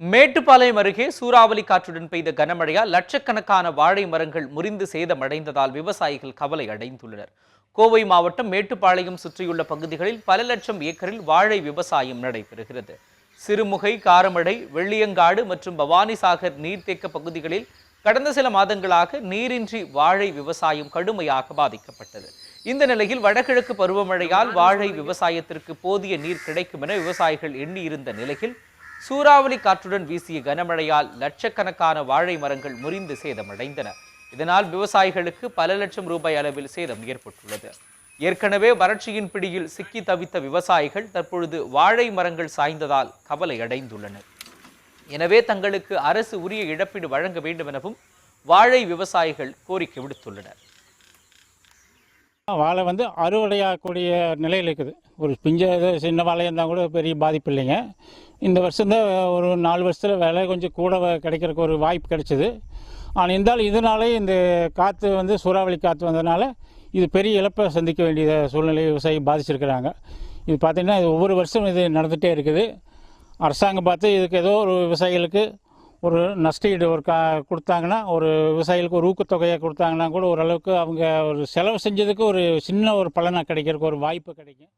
மேட்டுப்பாளையம் அருகே சூறாவளி காற்றுடன் பெய்த கனமழையால் லட்சக்கணக்கான வாழை மரங்கள் முறிந்து சேதமடைந்ததால் விவசாயிகள் கவலை அடைந்துள்ளனர். கோவை மாவட்டம் மேட்டுப்பாளையம் சுற்றியுள்ள பகுதிகளில் பல லட்சம் ஏக்கரில் வாழை விவசாயம் நடைபெறுகிறது. சிறுமுகை, காரமடை, வெள்ளியங்காடு மற்றும் பவானிசாகர் நீர்த்தேக்க பகுதிகளில் கடந்த சில மாதங்களாக நீரின்றி வாழை விவசாயம் கடுமையாக பாதிக்கப்பட்டது. இந்த நிலையில் வடகிழக்கு பருவமழையால் வாழை விவசாயத்திற்கு போதிய நீர் கிடைக்கும் என விவசாயிகள் எண்ணியிருந்த நிலையில் சூறாவளி காற்றுடன் வீசிய கனமழையால் லட்சக்கணக்கான வாழை மரங்கள் முறிந்து சேதமடைந்தன. இதனால் விவசாயிகளுக்கு பல லட்சம் ரூபாய் அளவில் சேதம் ஏற்பட்டுள்ளது. ஏற்கனவே வறட்சியின் பிடியில் சிக்கி தவித்த விவசாயிகள் தற்பொழுது வாழை மரங்கள் சாய்ந்ததால் கவலை அடைந்துள்ளனர். எனவே தங்களுக்கு அரசு உரிய இழப்பீடு வழங்க வேண்டும் எனவும் வாழை விவசாயிகள் கோரிக்கை விடுத்துள்ளனர். வாழை அறுவடையாகக்கூடிய நிலையில் இருக்குது. ஒரு சின்ன வாழையாக இருந்தால் கூட பெரிய பாதிப்பு இல்லைங்க. இந்த வருஷம்தான் ஒரு 4 வருஷத்தில் விலை கொஞ்சம் கூட கிடைக்கிறதுக்கு ஒரு வாய்ப்பு கிடைச்சிது. ஆனால் இருந்தாலும் இதனாலே இந்த காற்று சூறாவளி காற்று வந்ததுனால இது பெரிய இழப்பை சந்திக்க வேண்டிய சூழ்நிலை விவசாயி பாதிச்சிருக்கிறாங்க. இது பார்த்திங்கன்னா இது ஒவ்வொரு வருஷம் இது நடந்துகிட்டே இருக்குது. அரசாங்கம் பார்த்து இதுக்கு ஏதோ ஒரு விவசாயிகளுக்கு ஒரு நஷ்டஈடு கொடுத்தாங்கன்னா, ஒரு விவசாயிகளுக்கு ஒரு ஊக்கத்தொகையை கொடுத்தாங்கன்னா கூட ஓரளவுக்கு அவங்க ஒரு செலவு செஞ்சதுக்கு ஒரு சின்ன ஒரு பலனாக கிடைக்கிறதுக்கு ஒரு வாய்ப்பு கிடைக்கும்.